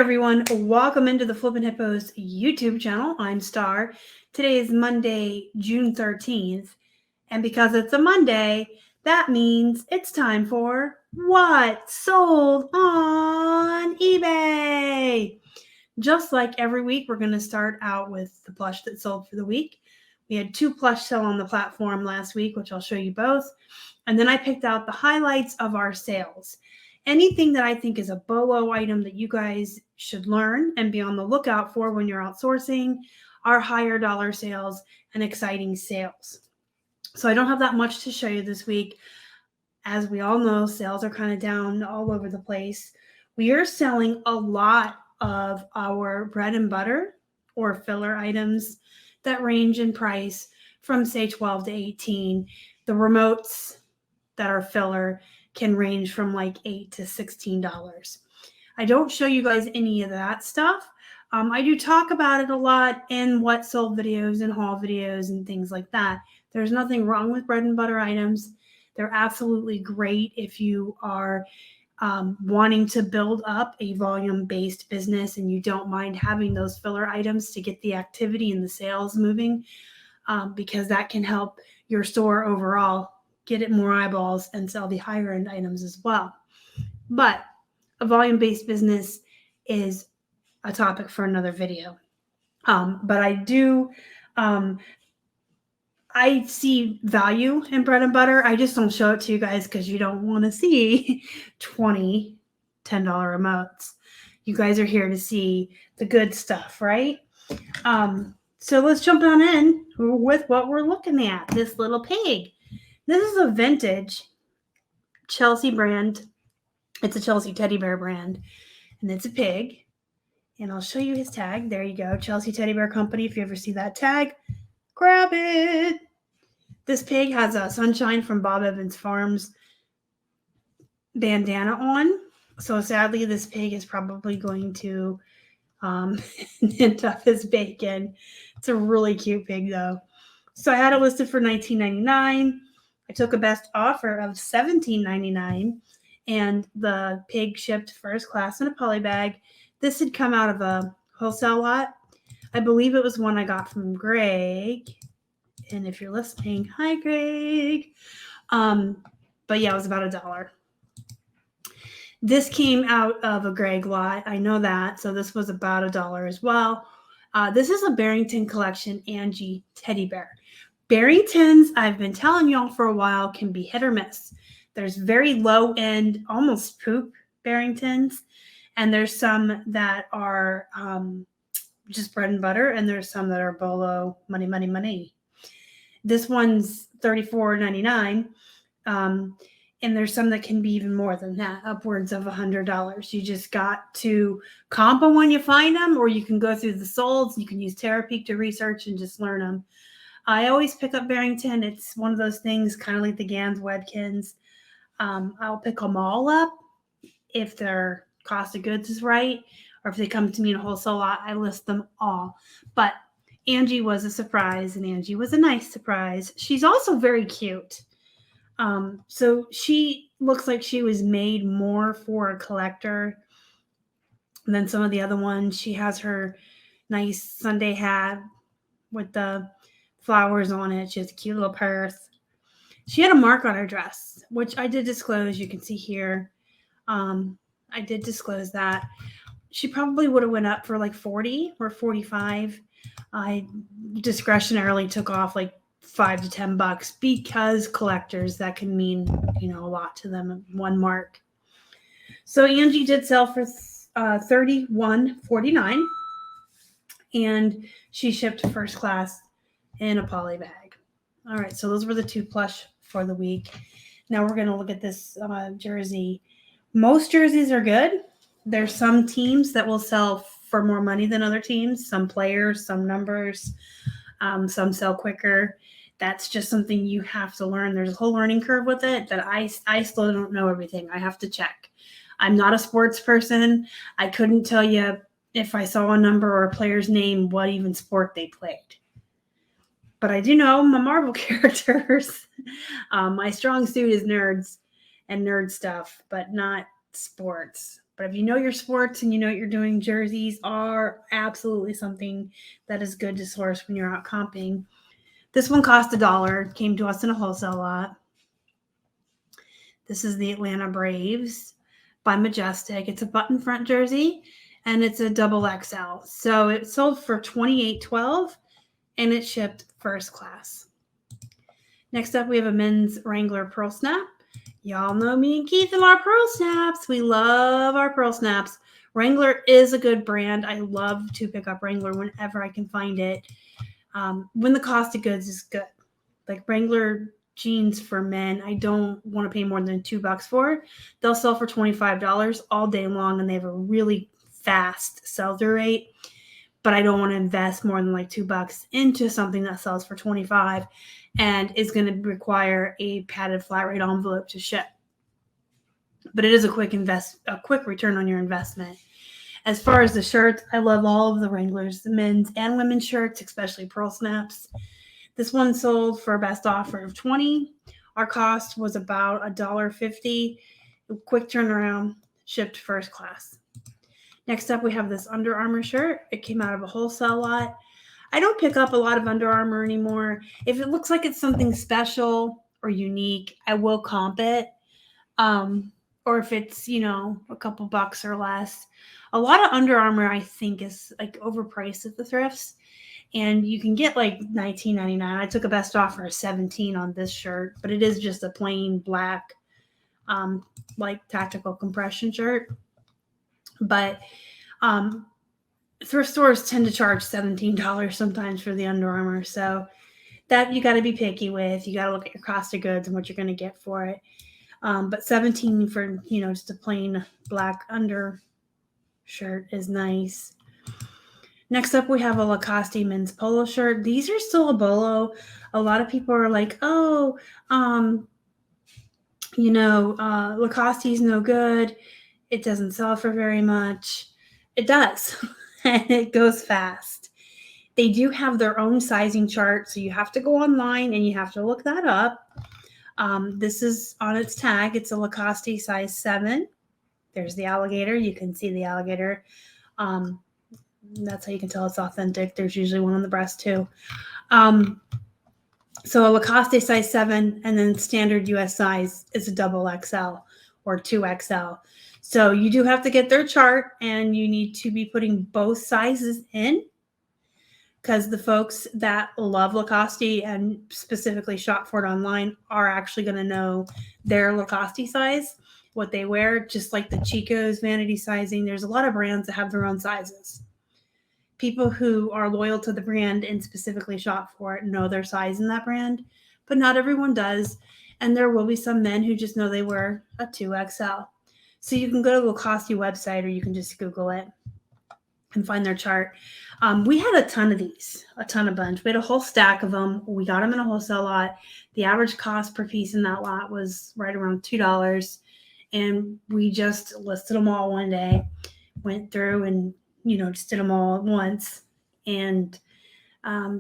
everyone, welcome into the Flippin' Hippos YouTube channel. I'm Star. Today is Monday, June 13th, and because it's a Monday, that means it's time for What Sold on eBay. Just like every week, we're going to start out with the plush that sold for the week. We had 2 plush sell on the platform last week, which I'll show you both, and then I picked out the highlights of our sales. Anything that I think is a BOLO item that you guys should learn and be on the lookout for when you're outsourcing are higher dollar sales and exciting sales. So I don't have that much to show you this week. As we all know, sales are kind of down all over the place. We are selling a lot of our bread and butter or filler items that range in price from say 12 to 18. The remotes that are filler can range from like $8 to $16. I don't show you guys any of that stuff. I do talk about it a lot in what sold videos and haul videos and things like that. There's nothing wrong with bread and butter items. They're absolutely great if you are wanting to build up a volume-based business and you don't mind having those filler items to get the activity and the sales moving, because that can help your store overall get it more eyeballs and sell the higher end items as well. But a volume-based business is a topic for another video. But I do, I see value in bread and butter. I just don't show it to you guys because you don't want to see 20 $10 remotes. You guys are here to see the good stuff, right? So let's jump on in with what we're looking at. This little pig. This is a vintage Chelsea brand. It's a Chelsea teddy bear brand, and it's a pig. And I'll show you his tag. There you go, Chelsea Teddy Bear Company. If you ever see that tag, grab it. This pig has a Sunshine from Bob Evans Farms bandana on. So sadly, this pig is probably going to knit up his bacon. It's a really cute pig, though. So I had it listed for $19.99. I took a best offer of $17.99, and the pig shipped first class in a poly bag. This had come out of a wholesale lot. I believe it was one I got from Greg. And if you're listening, hi, Greg. But yeah, it was about $1. This came out of a Greg lot. I know that. So this was about $1 as well. This is a Barrington Collection Angie teddy bear. Barringtons, I've been telling y'all for a while, can be hit or miss. There's very low end, almost poop Barringtons, and there's some that are just bread and butter, and there's some that are BOLO, money, money, money. This one's $34.99, and there's some that can be even more than that, upwards of $100. You just got to comp them when you find them, or you can go through the solds. You can use Terapeak to research and just learn them. I always pick up Barrington. It's one of those things, kind of like the Gans Wedkins. I'll pick them all up if their cost of goods is right, or if they come to me in a wholesale lot, I list them all. But Angie was a surprise, and Angie was a nice surprise. She's also very cute. So she looks like she was made more for a collector than some of the other ones. She has her nice Sunday hat with the flowers on it. She has a cute little purse. She had a mark on her dress, which I did disclose. You can see here. I did disclose that. She probably would have went up for like 40 or 45. I discretionarily took off like $5 to $10 because collectors, that can mean, a lot to them. One mark. So Angie did sell for $31.49, and she shipped first class in a poly bag. All right, so those were the 2 plush for the week. Now we're going to look at this jersey. Most jerseys are good. There's some teams that will sell for more money than other teams. Some players, some numbers, some sell quicker. That's just something you have to learn. There's a whole learning curve with it that I still don't know everything. I have to check. I'm not a sports person. I couldn't tell you if I saw a number or a player's name, what even sport they played. But I do know my Marvel characters. My strong suit is nerds and nerd stuff, but not sports. But if you know your sports and you know what you're doing, jerseys are absolutely something that is good to source when you're out comping. This one cost $1, came to us in a wholesale lot. This is the Atlanta Braves by Majestic. It's a button front jersey and it's a double XL. So it sold for $28.12 and it shipped first class. Next up, we have a men's Wrangler Pearl Snap. Y'all know me and Keith and our Pearl Snaps. We love our Pearl Snaps. Wrangler is a good brand. I love to pick up Wrangler whenever I can find it. When the cost of goods is good. Like Wrangler jeans for men, I don't want to pay more than $2 for. They'll sell for $25 all day long, and they have a really fast sell-through rate. But I don't want to invest more than like $2 into something that sells for $25 and is going to require a padded flat rate envelope to ship. But it is a quick return on your investment. As far as the shirts, I love all of the Wranglers, the men's and women's shirts, especially Pearl Snaps. This one sold for a best offer of $20. Our cost was about $1.50. Quick turnaround, shipped first class. Next up, we have this Under Armour shirt. It came out of a wholesale lot. I don't pick up a lot of Under Armour anymore. If it looks like it's something special or unique, I will comp it. Or if it's, a couple bucks or less. A lot of Under Armour, I think, is like overpriced at the thrifts. And you can get like $19.99. I took a best offer of $17 on this shirt, but it is just a plain black, like tactical compression shirt. But thrift stores tend to charge $17 sometimes for the Under Armour. So that you got to be picky with. You got to look at your cost of goods and what you're going to get for it. But $17 for, just a plain black under shirt is nice. Next up, we have a Lacoste men's polo shirt. These are still a bolo. A lot of people are like, Lacoste's no good. It doesn't sell for very much. It does, and it goes fast. They do have their own sizing chart, so you have to go online and you have to look that up. This is on its tag. It's a Lacoste size 7. There's the alligator. You can see the alligator. That's how you can tell it's authentic. There's usually one on the breast too. So a Lacoste size 7 and then standard US size is a double XL or 2XL. So you do have to get their chart and you need to be putting both sizes in because the folks that love Lacoste and specifically shop for it online are actually going to know their Lacoste size, what they wear, just like the Chico's vanity sizing. There's a lot of brands that have their own sizes. People who are loyal to the brand and specifically shop for it know their size in that brand, but not everyone does. And there will be some men who just know they wear a 2XL. So you can go to the Lacoste website or you can just Google it and find their chart. We had a ton of these, a bunch. We had a whole stack of them. We got them in a wholesale lot. The average cost per piece in that lot was right around $2. And we just listed them all one day, went through and just did them all at once. And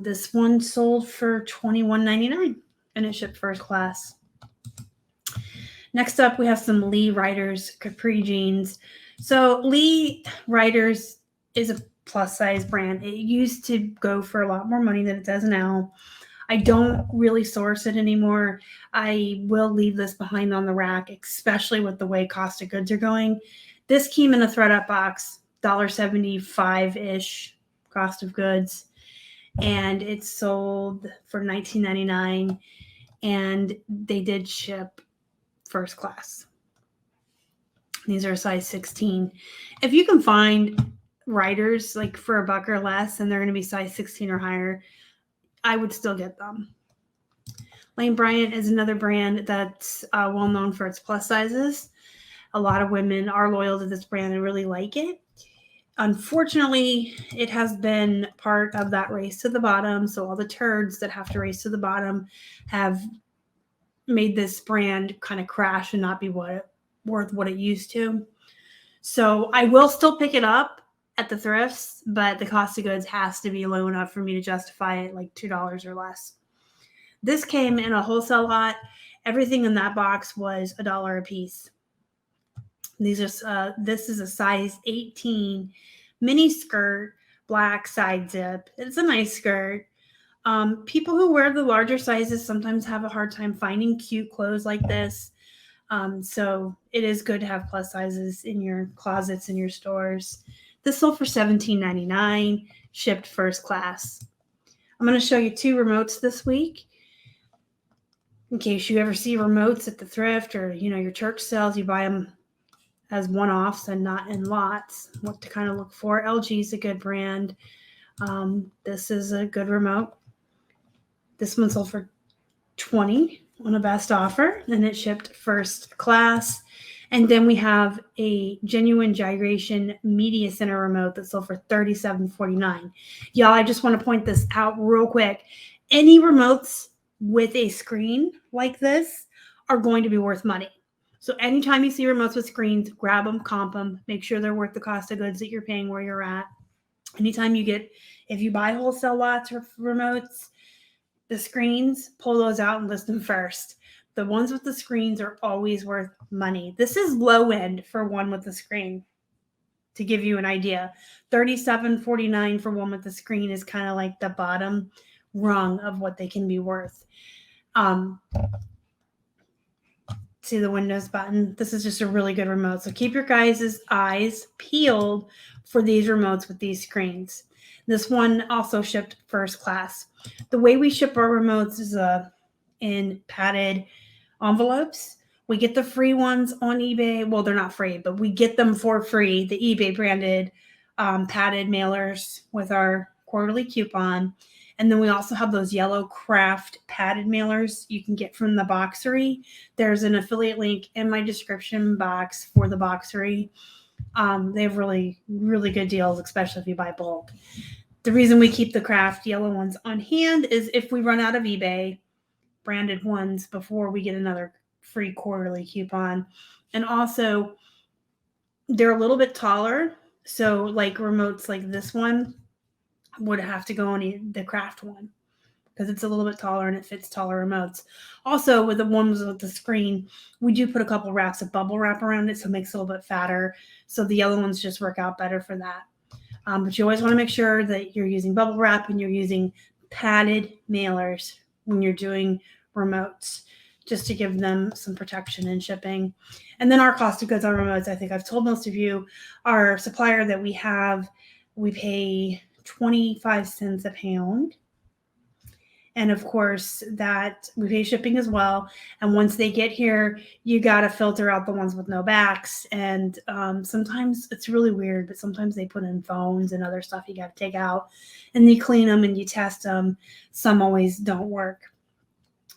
this one sold for $21.99 and it shipped first class. Next up, we have some Lee Riders capri jeans. So Lee Riders is a plus size brand. It used to go for a lot more money than it does now. I don't really source it anymore. I will leave this behind on the rack, especially with the way cost of goods are going. This came in a thread-up box, $1.75-ish cost of goods, and it sold for $19.99, and they did ship first class. These are size 16. If you can find riders like for $1 or less and they're going to be size 16 or higher, I would still get them. Lane Bryant is another brand that's well known for its plus sizes. A lot of women are loyal to this brand and really like it. Unfortunately, it has been part of that race to the bottom. So all the turds that have to race to the bottom have made this brand kind of crash and not be worth what it used to. So I will still pick it up at the thrifts, but the cost of goods has to be low enough for me to justify it, like $2 or less. This came in a wholesale lot. Everything in that box was $1 a piece. These are this is a size 18 mini skirt, black side zip. It's a nice skirt. People who wear the larger sizes sometimes have a hard time finding cute clothes like this. So it is good to have plus sizes in your closets in your stores. This sold for $17.99, shipped first class. I'm going to show you 2 remotes this week. In case you ever see remotes at the thrift or, your church sales, you buy them as one-offs and not in lots. What to kind of look for. LG is a good brand. This is a good remote. This one sold for $20 on a best offer, and it shipped first class. And then we have a genuine gyration media center remote that sold for $37.49. Y'all, I just want to point this out real quick. Any remotes with a screen like this are going to be worth money. So anytime you see remotes with screens, grab them, comp them, make sure they're worth the cost of goods that you're paying where you're at. Anytime if you buy wholesale lots or remotes, the screens, pull those out and list them first. The ones with the screens are always worth money. This is low end for one with the screen, to give you an idea. $37.49 for one with the screen is kind of like the bottom rung of what they can be worth. See the Windows button? This is just a really good remote. So keep your guys' eyes peeled for these remotes with these screens. This one also shipped first class. The way we ship our remotes is in padded envelopes. We get the free ones on eBay. Well, they're not free, but we get them for free, the eBay branded padded mailers with our quarterly coupon. And then we also have those yellow craft padded mailers you can get from the Boxery. There's an affiliate link in my description box for the Boxery. They have really, really good deals, especially if you buy bulk. The reason we keep the craft yellow ones on hand is if we run out of eBay branded ones before we get another free quarterly coupon. And also, they're a little bit taller. So like remotes like this one would have to go on the craft one because it's a little bit taller and it fits taller remotes. Also, with the ones with the screen, we do put a couple wraps of bubble wrap around it, so it makes it a little bit fatter. So the yellow ones just work out better for that. But you always want to make sure that you're using bubble wrap and you're using padded mailers when you're doing remotes, just to give them some protection in shipping. And then our cost of goods on remotes, I think I've told most of you, our supplier that we have, we pay 25 cents a pound. And of course, that we pay shipping as well. And once they get here, you got to filter out the ones with no backs. And sometimes it's really weird, but sometimes they put in phones and other stuff you got to take out. And you clean them and you test them. Some always don't work.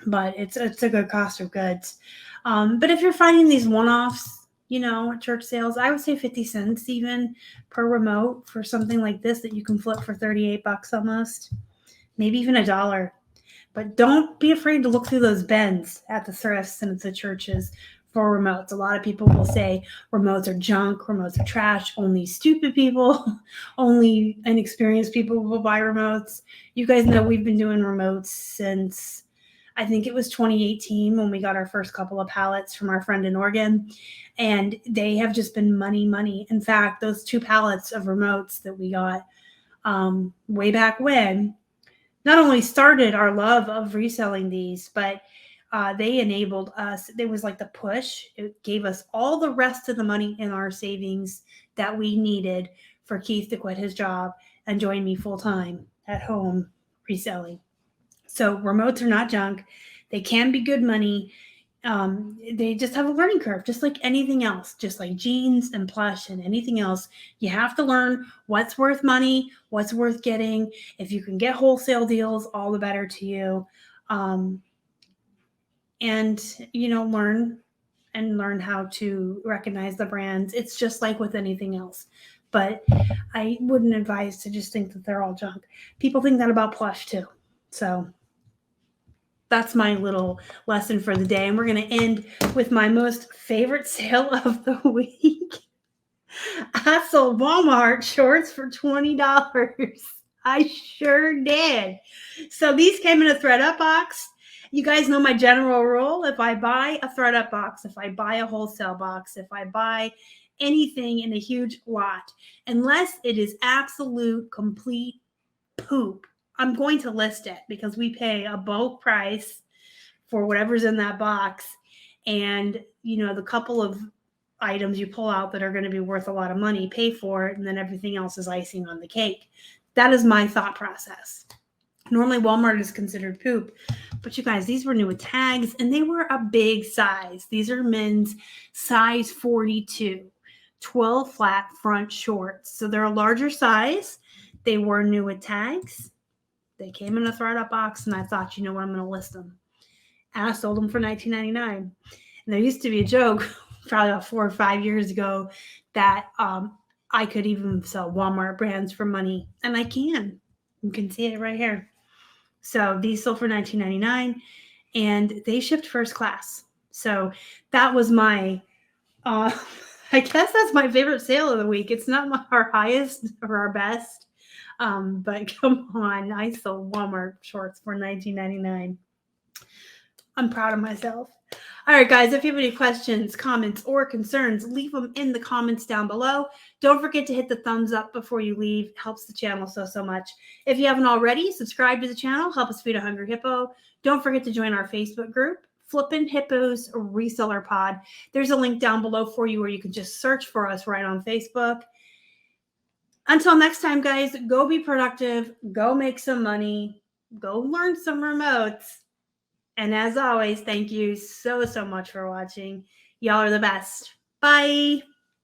But it's a good cost of goods. But if you're finding these one-offs, at church sales, I would say 50 cents even per remote for something like this that you can flip for $38 almost, maybe even $1. But don't be afraid to look through those bins at the thrifts and at the churches for remotes. A lot of people will say remotes are junk, remotes are trash, only stupid people, only inexperienced people will buy remotes. You guys know we've been doing remotes since I think it was 2018 when we got our first couple of pallets from our friend in Oregon, and they have just been money. In fact, those 2 pallets of remotes that we got way back when not only started our love of reselling these, but they enabled us. It was like the push. It gave us all the rest of the money in our savings that we needed for Keith to quit his job and join me full time at home reselling. So remotes are not junk. They can be good money. They just have a learning curve, just like anything else, just like jeans and plush and anything else. You have to learn what's worth money, what's worth getting. If you can get wholesale deals, all the better to you. Learn how to recognize the brands. It's just like with anything else. But I wouldn't advise to just think that they're all junk. People think that about plush too. So that's my little lesson for the day. And we're going to end with my most favorite sale of the week. I sold Walmart shorts for $20. I sure did. So these came in a thread up box. You guys know my general rule. If I buy a thread-up box, if I buy a wholesale box, if I buy anything in a huge lot, unless it is absolute complete poop, I'm going to list it because we pay a bulk price for whatever's in that box. And, the couple of items you pull out that are going to be worth a lot of money, pay for it, and then everything else is icing on the cake. That is my thought process. Normally Walmart is considered poop, but you guys, these were new with tags and they were a big size. These are men's size 42, 12 flat front shorts. So they're a larger size. They were new with tags. They came in a thread-up box, and I thought, you know what, I'm going to list them. And I sold them for $19.99. And there used to be a joke probably about 4 or 5 years ago that I could even sell Walmart brands for money, and I can. You can see it right here. So these sold for $19.99, and they shipped first class. So that was my, I guess that's my favorite sale of the week. It's not our highest or our best, but come on, I sold Walmart shorts for $19.99. I'm proud of myself. All right, guys, if you have any questions, comments, or concerns, leave them in the comments down below. Don't forget to hit the thumbs up before you leave. It helps the channel so much. If you haven't already, subscribe to the channel. Help us feed a hungry hippo. Don't forget to join our Facebook group, Flippin' Hippos Reseller Pod. There's a link down below for you where you can just search for us right on Facebook. Until next time, guys, go be productive. Go make some money. Go learn some remotes. And as always, thank you so much for watching. Y'all are the best. Bye.